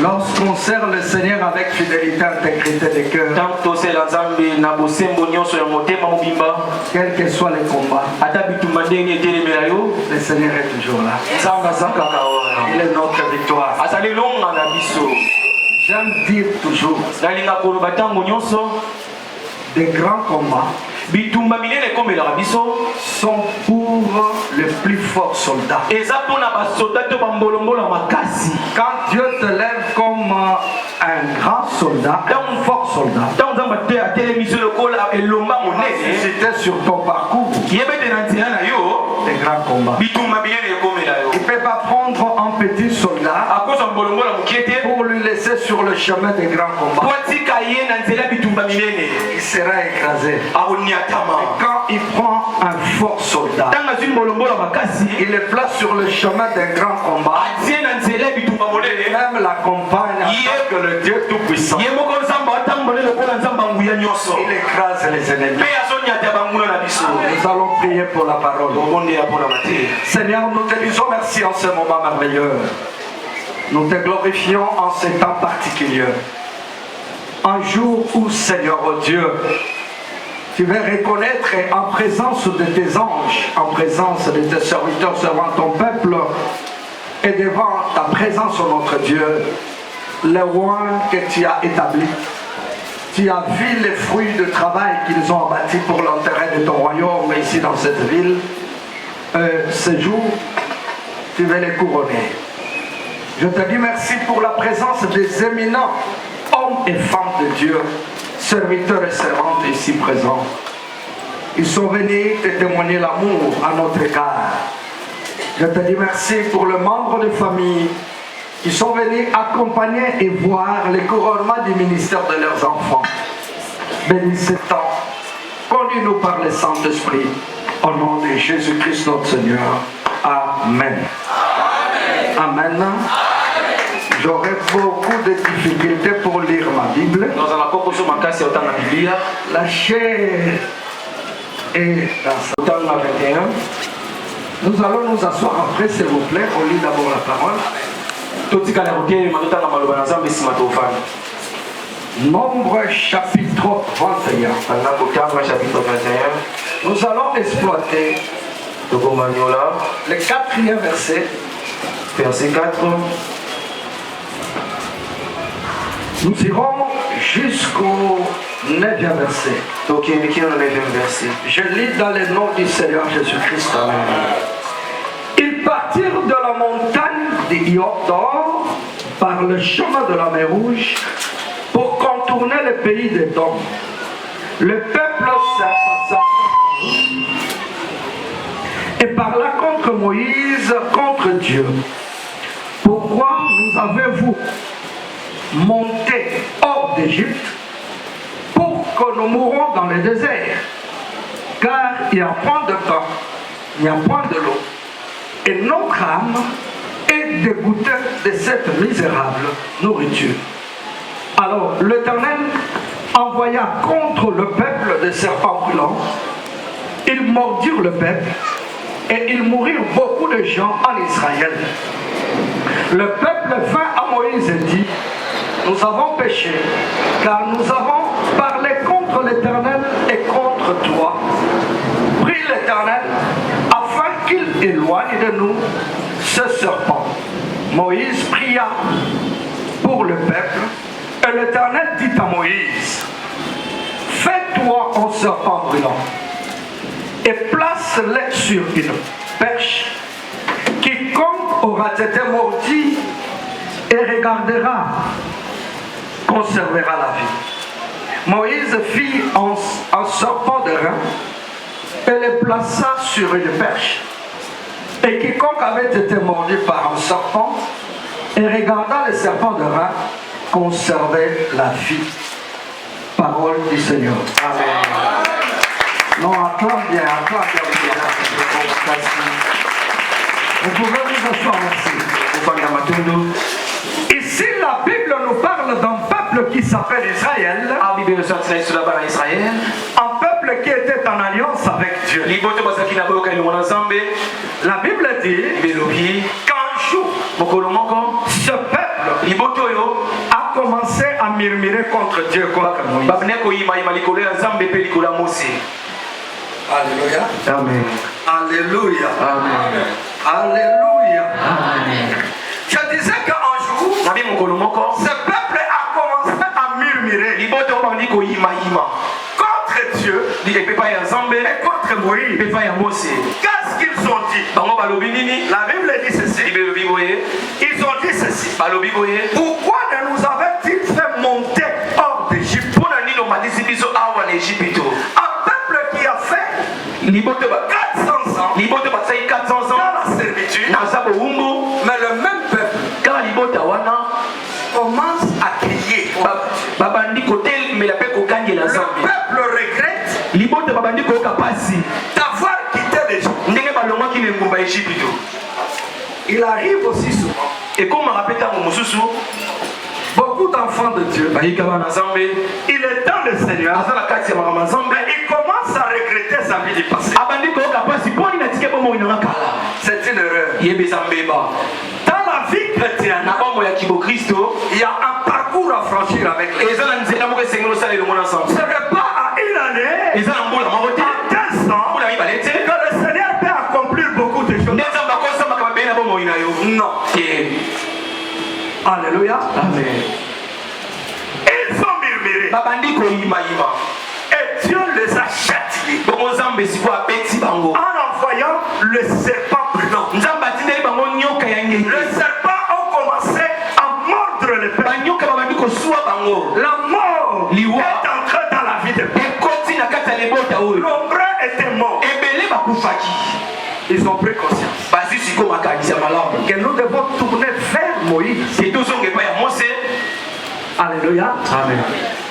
Lorsqu'on sert le Seigneur avec fidélité, intégrité de cœur, quels que soient les combats, le Seigneur est toujours là. Il est notre victoire. J'aime dire toujours, des grands combats sont pour les plus forts soldats. Quand Dieu te lève comme un grand soldat, un fort soldat, c'était sur ton parcours des grands combats. Il ne peut pas prendre un petit soldat pour lui laisser sur le chemin des grands combats. Il sera écrasé. Et quand il prend un fort soldat, il le place sur le chemin d'un grand combat, même l'accompagne afin que le Dieu Tout-Puissant, il écrase les ennemis. Nous allons prier pour la parole. Seigneur, nous te disons merci en ce moment merveilleux. Nous te glorifions en ce temps particulier. Un jour où, Seigneur Dieu, tu vas reconnaître en présence de tes anges, en présence de tes serviteurs, devant ton peuple et devant ta présence, notre Dieu, le roi que tu as établi. Tu as vu les fruits du travail qu'ils ont abattu pour l'intérêt de ton royaume ici dans cette ville. Ce jour, tu vas les couronner. Je te dis merci pour la présence des éminents hommes et femmes de Dieu, serviteurs et servantes ici présents. Ils sont venus te témoigner l'amour à notre égard. Je te dis merci pour les membres de famille qui sont venus accompagner et voir le couronnement du ministère de leurs enfants. Bénis ce temps, conduis-nous par le Saint-Esprit, au nom de Jésus-Christ notre Seigneur. Amen. Amen. Amen. J'aurai beaucoup de difficultés pour lire ma Bible. La chair est dans ce temps 21. Nous allons nous asseoir après, s'il vous plaît. On lit d'abord la parole. Nombre chapitre 21. Nous allons exploiter le 4e verset. Verset 4. Nous irons jusqu'au 9e verset. Je Je lis dans le nom du Seigneur Jésus-Christ. Amen. Yordor par le chemin de la mer Rouge pour contourner le pays d'Édom. Le peuple s'effaça et parla contre Moïse, contre Dieu. Pourquoi nous avez-vous monté hors d'Égypte pour que nous mourons dans le désert? Car il n'y a point de pain, il n'y a point de l'eau. Et notre âme est dégoûtée de cette misérable nourriture. Alors l'Éternel envoya contre le peuple des serpents brûlants. Ils mordirent le peuple et il mourirent beaucoup de gens en Israël. Le peuple vint à Moïse et dit: nous avons péché, car nous avons parlé contre l'Éternel et contre toi. Prie l'Éternel afin qu'il éloigne de nous ce serpent. Moïse pria pour le peuple et l'Éternel dit à Moïse: fais-toi un serpent brûlant et place-le sur une perche. Quiconque aura été mordi et regardera conservera la vie. Moïse fit un serpent de rein et le plaça sur une perche. Et quiconque avait été mordu par un serpent et regardant le serpent de rein conservait la vie. Parole du Seigneur. Amen. Non, acclame bien, acclame bien. Vous pouvez vous asseoir, merci. Ici, la Bible nous parle d'un peuple qui s'appelle Israël. Un peuple qui était en alliance avec Dieu. La Bible dit qu'un jour, ce peuple a commencé à murmurer contre Dieu, contre Moïse. Alléluia. Amen. Alléluia. Amen. Alléluia. Amen. Je disais qu'un jour, ce peuple a commencé à murmurer contre Dieu et contre Moïse. Qu'est-ce qu'ils ont dit? La Bible dit ceci. Ils ont dit ceci. Pourquoi ne nous avait-il fait monter hors d'Égypte? Un peuple qui a fait 400 ans dans la servitude, mais le même peuple commence à crier. Le peuple regrette d'avoir quitté l'Égypte. Il arrive aussi souvent. Beaucoup d'enfants de Dieu, il est dans le Seigneur, mais il commence à regretter sa vie du passé. C'est une erreur. Dans la vie chrétienne, il y a un parcours à franchir avec les gens. Ce n'est pas à une année, à 200 ans, que le Seigneur peut accomplir beaucoup de choses. Non. Alléluia. Amen. Ils ont murmuré. Et Dieu les a châtiés en envoyant le serpent brûlant. Le serpent a commencé à mordre le peuple. La mort est entrée dans la vie de peuple. L'ombre était mort. Ils ont pris conscience que nous devons tourner vers Moïse. Alléluia. Amen.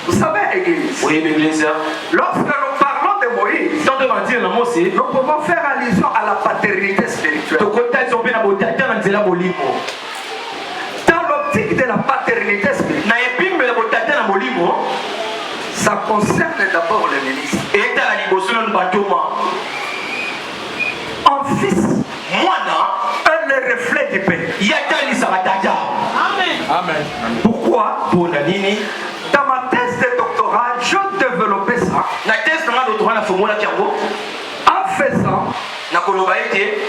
Vous savez, Église, lorsque nous parlons de Moïse, nous pouvons faire allusion à la paternité spirituelle. Dans l'optique de la paternité spirituelle, ça concerne d'abord le ministre. Un fils est le reflet du père. Amen. Pourquoi? Dans ma thèse de doctorat, je développais ça en faisant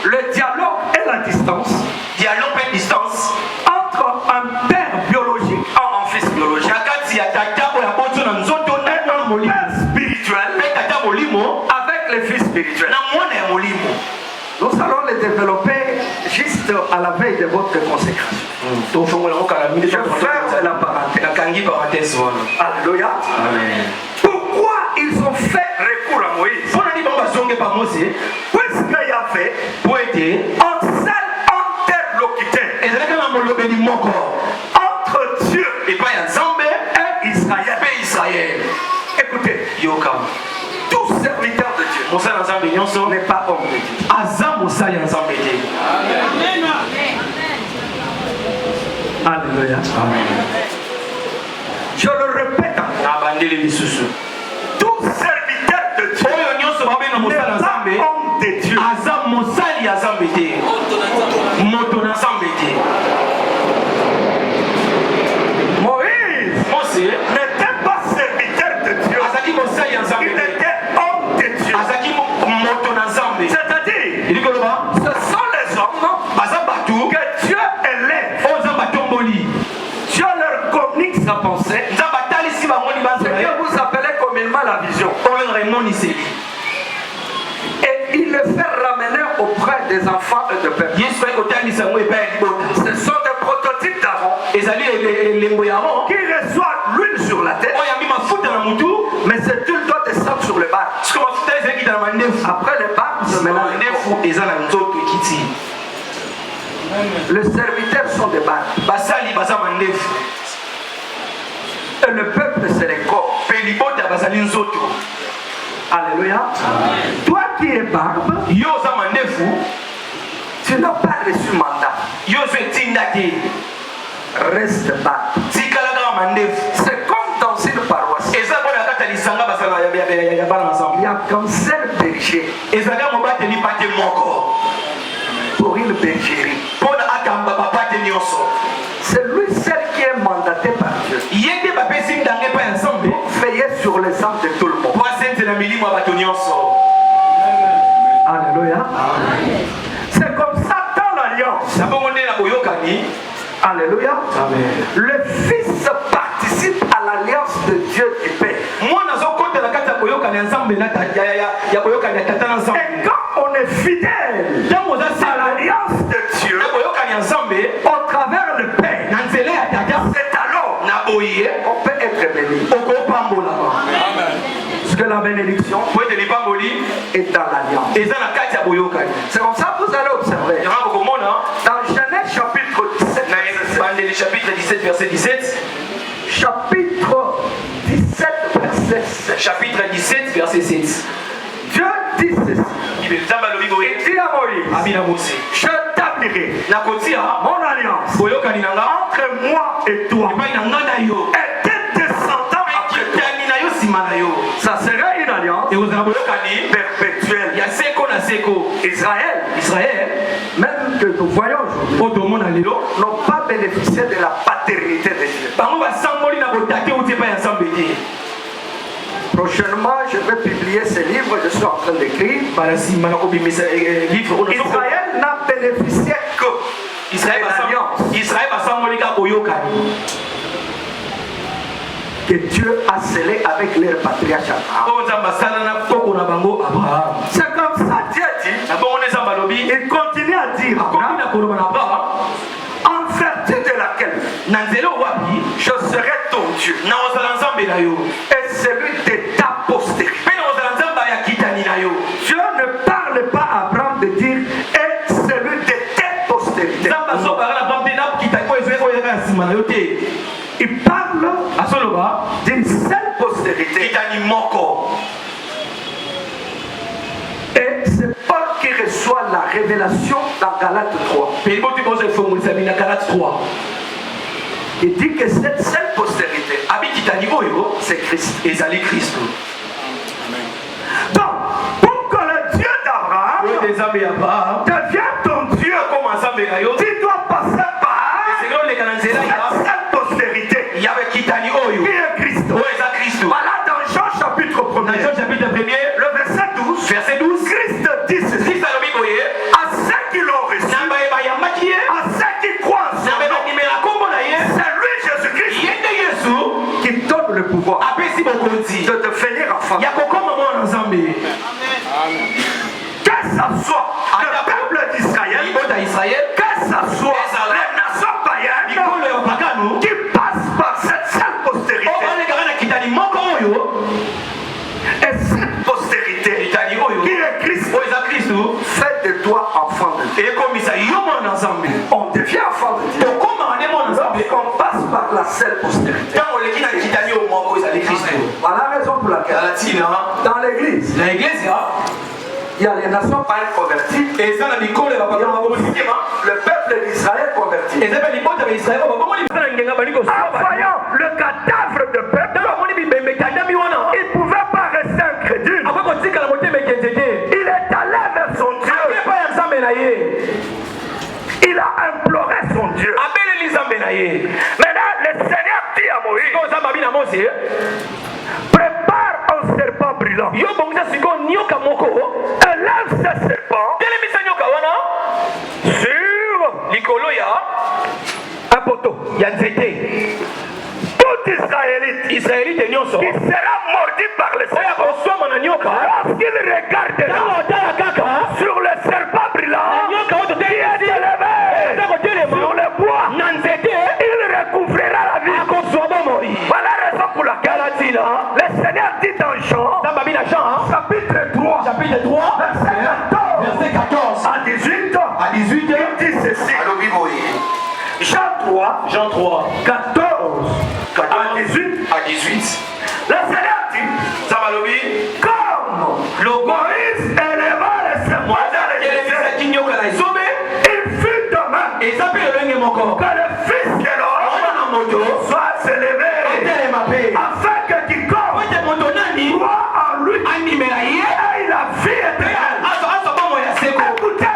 le dialogue et la distance entre un père biologique et un fils biologique et un père spirituel avec les fils spirituels. Nous allons les développer juste à la veille de votre consécration. Je ferme la parenthèse. Alléluia. Amen. Pourquoi ils ont fait recours à Moïse? Puisqu'il y avait un seul interlocuteur entre Dieu et Israël. Écoutez, tout serviteur de Dieu n'est pas homme de Dieu. Alléluia. Je le répète encore. Tout serviteur de Dieu n'est pas homme de Dieu. Moïse n'était pas serviteur de Dieu. Il était homme de Dieu. C'est-à-dire, ce sont les hommes que Dieu élève. Dieu leur communique sa pensée. Ce que vous appelez communément la vision. Et il le fait ramener auprès des enfants et de peuple. Ce sont des prototypes d'Aaron qui reçoivent l'huile sur la tête. Mais cette huile doit descendre sur le bar. Après le bar, se mélange. Les serviteurs sont des bars. Et le peuple, c'est les corps. Alléluia. Toi qui es barbe, tu n'as pas reçu mandat. Reste barbe. C'est comme dans une paroisse. Il y a qu'un seul berger pour une bergerie. C'est lui seul qui est mandaté par Dieu. Veillez sur les âmes de tout le monde. Alléluia. C'est comme ça dans l'alliance. Alléluia. Le Fils participe à l'alliance de Dieu du Père. Et quand on est fidèle à l'alliance de Dieu au travers le Père, c'est alors on peut être béni. Parce que la bénédiction est dans l'alliance. C'est comme ça que vous allez observer. Dans Genèse chapitre 17, verset 17. Chapitre 17, verset 7. Chapitre 17, verset 7. Dieu dit ceci. Il dit à Moïse, je t'appellerai mon alliance entre moi et toi et tes descendants après toi. Ça sera une alliance perpétuelle. Israël, même que nous voyons aujourd'hui, n'ont pas bénéficié de la paternité de Dieu. Prochainement, je vais publier ce livre, je suis en train d'écrire. Israël n'a bénéficié que Israël que Dieu a scellé avec leur patriarche Abraham. C'est comme ça Dieu dit. Il continue à dire en vertu de laquelle je serai ton Dieu et celui de ta postérité. Dieu ne parle pas à Abraham de dire et celui de tes postérités. Il parle d'une seule postérité. Et c'est Paul qui reçoit la révélation dans Galates 3. Il dit que cette seule postérité, c'est Christ. Donc, pour que le Dieu d'Abraham devienne ton Dieu, tu dois passer par cette seule postérité qui est Christ. Voilà dans Jean chapitre 1er, le verset 12, Christ dit ceci à ceux qui l'ont reçu, à ceux qui croient en son nom, c'est lui Jésus-Christ qui donne le pouvoir de devenir enfant. Que ça soit le peuple d'Israël, soit enfant de Dieu. On devient enfant de Dieu. Lorsqu'on passe par la seule postérité. Voilà la raison pour laquelle dans l'église, il y a les nations païennes converties. Le peuple d'Israël converti. En voyant le cadavre de peuple, il ne pouvait pas rester incrédule. Il est allé vers son Dieu. Il a imploré son Dieu. Maintenant, le Seigneur dit à Moïse, prépare un serpent brûlant. Et lève ce serpent sur un poteau. Tout Israélite qui sera mordu par le serpent, lorsqu'il regardera sur le serpent brûlant qui est élevé sur le bois, il recouvrira la vie. Voilà la raison pour laquelle le Seigneur dit dans Jean, chapitre 3, verset 14 à 18, il dit ceci. Jean 3, 14 à 18. Le Seigneur dit, comme Moïse éleva le serpent dans les déserts, il fut demain que le Fils de l'homme soit élevé, afin que quiconque croit en lui ait la vie éternelle. Écoutez,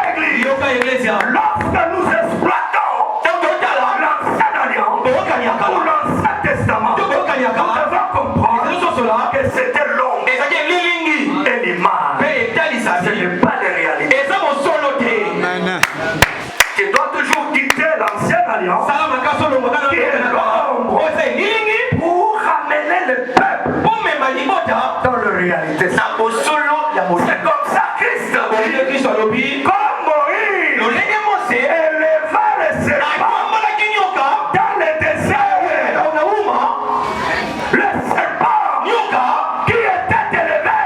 Église, lorsque nous exploitons l'Ancienne Alliance ou l'Ancien Testament, nous devons comprendre que c'était l'ombre et l'image. Ce n'est pas la réalité. Tu dois toujours quitter l'Ancienne Alliance qui est l'ombre pour ramener le peuple dans la réalité. C'est comme ça Christ, comme Moïse, éleva le serpent dans le désert. Le serpent qui était élevé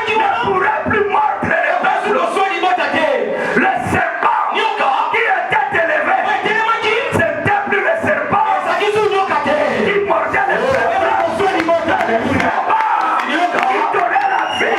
ne pourrait plus mordre les bêtes. Le serpent qui était élevé, c'était plus le serpent qui mordait les bêtes. Il donnait la vie.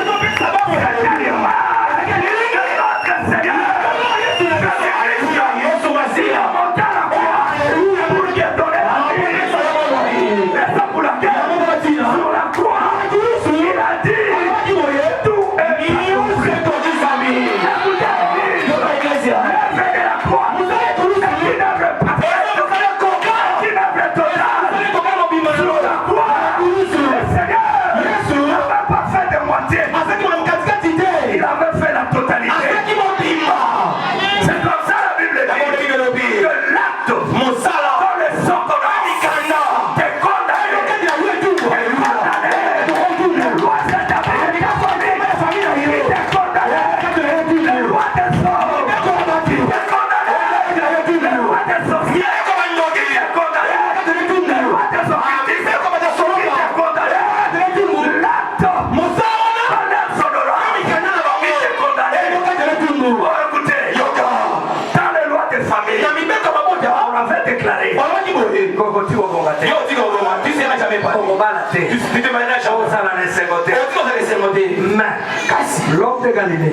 L'homme de Galilée.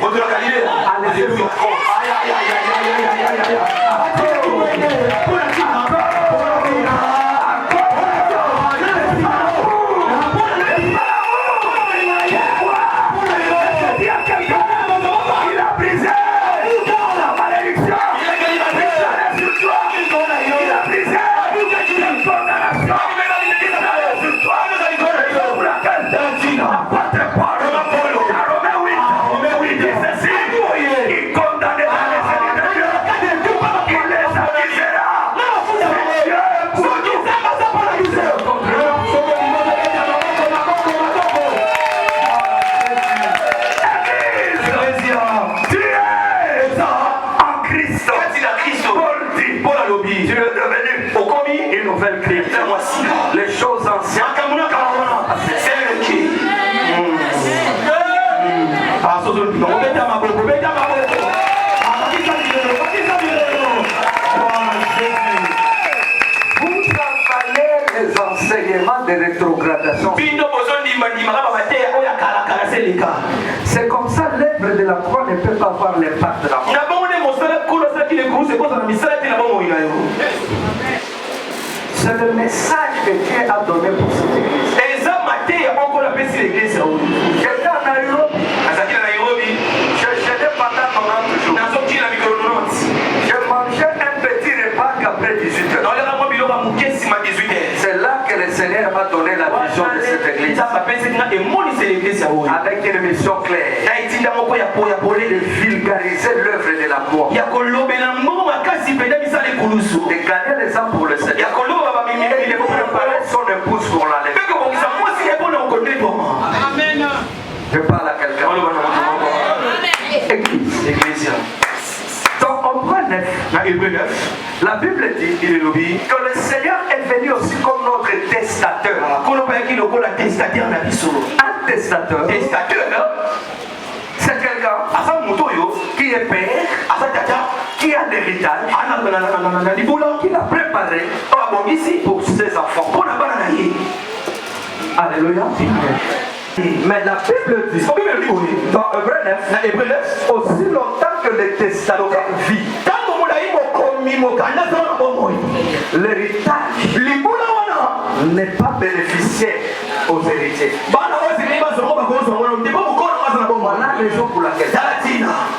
Alléluia. Il a brisé la malédiction. Il a brisé la condamnation. Les choses anciennes. de la croix ne peut pas avoir l'impact de la mort. C'est le message que Dieu a donné pour cette église. J'étais à Nairobi. Je n'ai pas dans 90 jours. Je mangeais un petit repas qu'après 18h. C'est là que le Seigneur m'a donné la vision de cette église. Avec une mission claire. De vulgariser l'œuvre de la croix. De gagner les âmes pour le Seigneur. Et de préparer son épouse pour l'enlèvement. Amen. Je parle à quelqu'un. Église. Donc on prend 9. La Bible dit que le Seigneur est venu aussi comme notre testateur. Un testateur, c'est quelqu'un qui est père, qui a l'héritage, qui l'a préparé pour ses enfants. Alléluia. Mais la Bible dit dans Hébreux 9, aussi longtemps que le testateur vit, l'héritage n'est pas bénéficiaire aux héritiers.